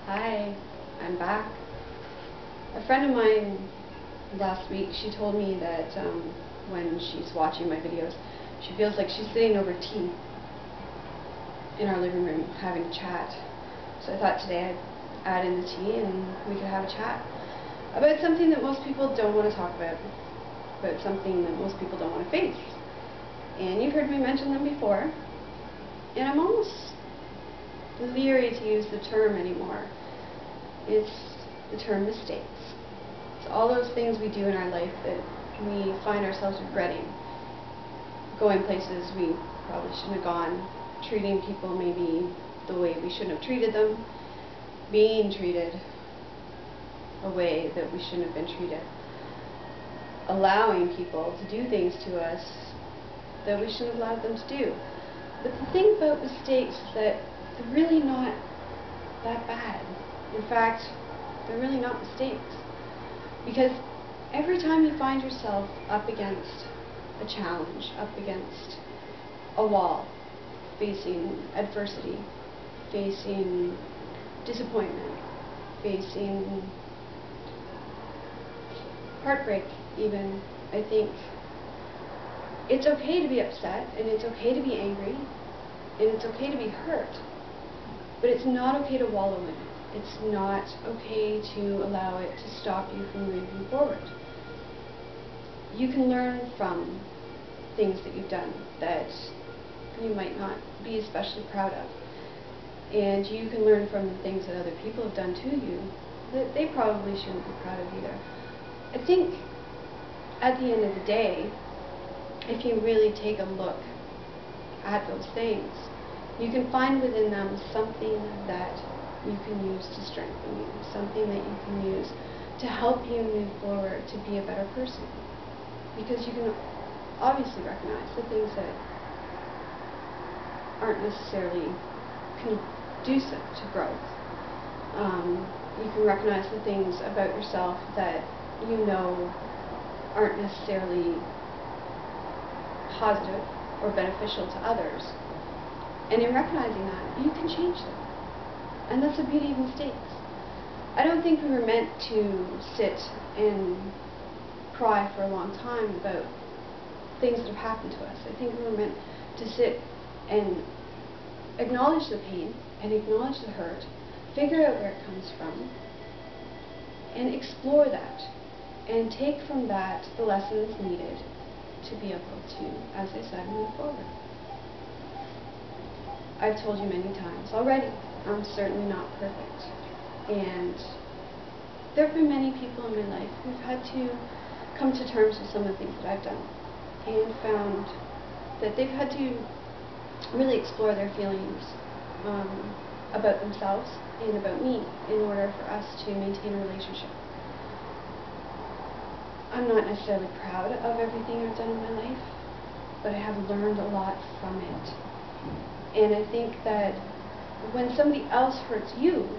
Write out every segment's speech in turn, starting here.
Hi, I'm back. A friend of mine last week, she told me that when she's watching my videos, she feels like she's sitting over tea in our living room having a chat. So I thought today I'd add in the tea and we could have a chat about something that most people don't want to talk about something that most people don't want to face. And you've heard me mention them before, and I'm almost leery to use the term anymore. It's the term mistakes. It's all those things we do in our life that we find ourselves regretting. Going places we probably shouldn't have gone, treating people maybe the way we shouldn't have treated them, being treated a way that we shouldn't have been treated, allowing people to do things to us that we shouldn't have allowed them to do. But the thing about mistakes is that they're really not that bad. In fact, they're really not mistakes. Because every time you find yourself up against a challenge, up against a wall, facing adversity, facing disappointment, facing heartbreak even, I think it's okay to be upset, and it's okay to be angry, and it's okay to be hurt, but it's not okay to wallow in it. It's not okay to allow it to stop you from moving forward. You can learn from things that you've done that you might not be especially proud of, and you can learn from the things that other people have done to you that they probably shouldn't be proud of either. I think at the end of the day, if you really take a look at those things, you can find within them something that you can use to strengthen you, something that you can use to help you move forward to be a better person. Because you can obviously recognize the things that aren't necessarily conducive to growth. You can recognize the things about yourself that you know aren't necessarily positive or beneficial to others. And in recognizing that, you can change them. And that's the beauty of mistakes. I don't think we were meant to sit and cry for a long time about things that have happened to us. I think we were meant to sit and acknowledge the pain and acknowledge the hurt, figure out where it comes from, and explore that, and take from that the lessons needed to be able to, as I said, move forward. I've told you many times already, I'm certainly not perfect. And there have been many people in my life who've had to come to terms with some of the things that I've done, and found that they've had to really explore their feelings about themselves and about me in order for us to maintain a relationship. I'm not necessarily proud of everything I've done in my life, but I have learned a lot from it. And I think that when somebody else hurts you,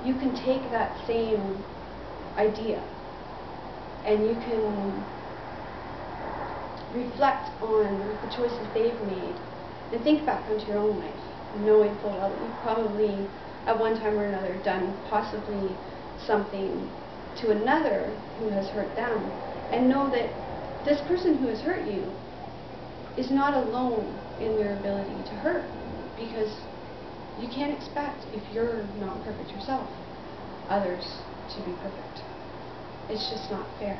you can take that same idea and you can reflect on the choices they've made and think back onto your own life, knowing full well that you've probably at one time or another done possibly something to another who has hurt them, and know that this person who has hurt you is not alone in their ability to hurt, because you can't expect, if you're not perfect yourself, others to be perfect. It's just not fair.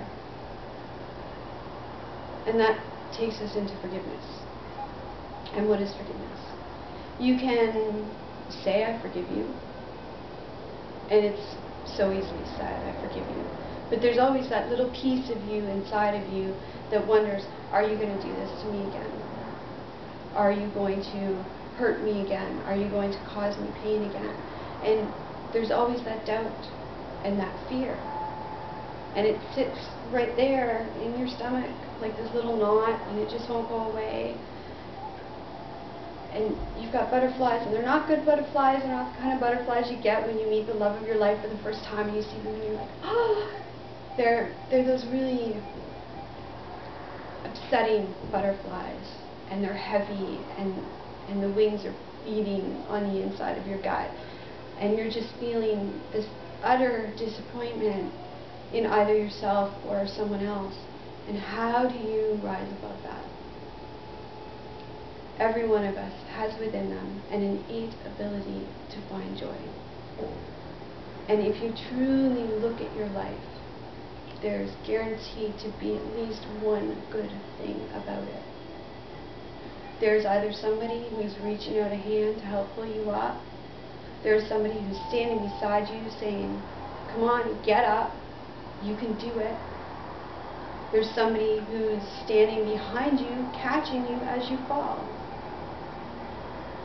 And that takes us into forgiveness. And what is forgiveness? You can say, I forgive you, and it's so easily said, I forgive you. But there's always that little piece of you inside of you that wonders, are you going to do this to me again? Are you going to hurt me again? Are you going to cause me pain again? And there's always that doubt and that fear. And it sits right there in your stomach like this little knot, and it just won't go away. And you've got butterflies, and they're not good butterflies. They're not the kind of butterflies you get when you meet the love of your life for the first time and you see them and you're like, oh! They're those really upsetting butterflies, and they're heavy, and the wings are beating on the inside of your gut. and you're just feeling this utter disappointment in either yourself or someone else. And how do you rise above that? Every one of us has within them an innate ability to find joy. And if you truly look at your life, there's guaranteed to be at least one good thing about it. There's either somebody who's reaching out a hand to help pull you up. There's somebody who's standing beside you saying, come on, get up, you can do it. There's somebody who's standing behind you, catching you as you fall.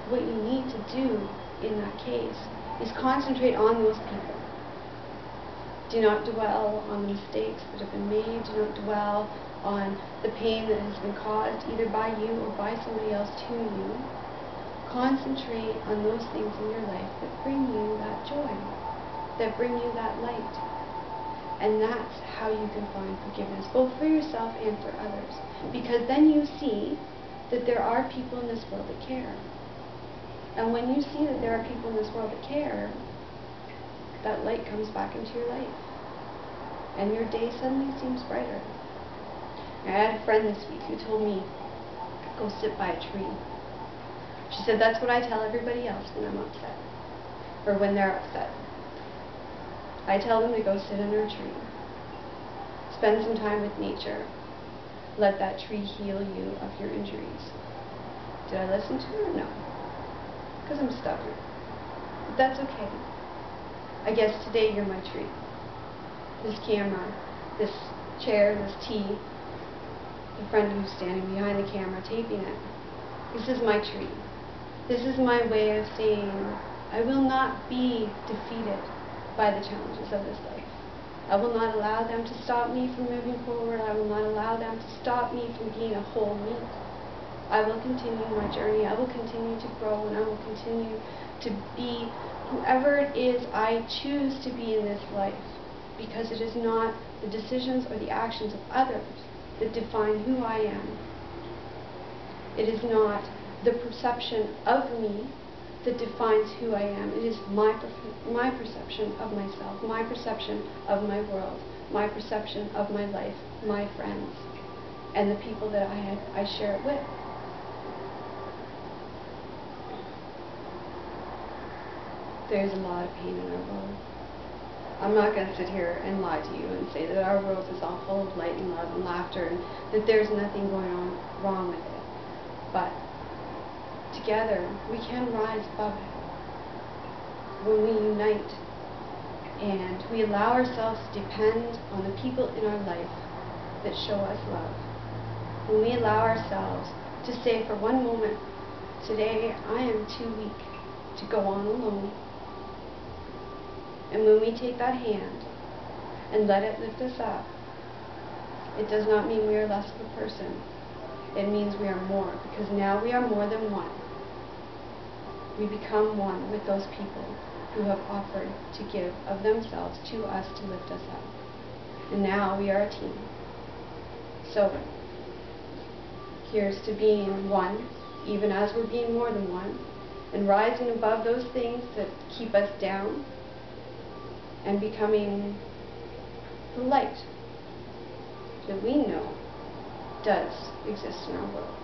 What you need to do in that case is concentrate on those people. Do not dwell on the mistakes that have been made. Do not dwell on the pain that has been caused either by you or by somebody else to you. Concentrate on those things in your life that bring you that joy, that bring you that light. And that's how you can find forgiveness, both for yourself and for others. Because then you see that there are people in this world that care. And when you see that there are people in this world that care, that light comes back into your life. And your day suddenly seems brighter. I had a friend this week who told me, go sit by a tree. She said, that's what I tell everybody else when I'm upset. Or when they're upset. I tell them to go sit under a tree. Spend some time with nature. Let that tree heal you of your injuries. Did I listen to her? No. Because I'm stubborn. But that's okay. I guess today you're my tree. This camera, this chair, this tea, the friend who's standing behind the camera taping it. This is my tree. This is my way of saying I will not be defeated by the challenges of this life. I will not allow them to stop me from moving forward. I will not allow them to stop me from being a whole me. I will continue my journey. I will continue to grow, and I will continue to be whoever it is I choose to be in this life, because it is not the decisions or the actions of others that define who I am. It is not the perception of me that defines who I am. It is my perception of myself, my perception of my world, my perception of my life, my friends, and the people that I share it with. There's a lot of pain in our world. I'm not going to sit here and lie to you and say that our world is all full of light and love and laughter and that there's nothing going on wrong with it. But together we can rise above it when we unite and we allow ourselves to depend on the people in our life that show us love. When we allow ourselves to say for one moment, today I am too weak to go on alone. And when we take that hand and let it lift us up, it does not mean we are less of a person. It means we are more, because now we are more than one. We become one with those people who have offered to give of themselves to us to lift us up. And now we are a team. So, here's to being one, even as we're being more than one, and rising above those things that keep us down, and becoming the light that we know does exist in our world.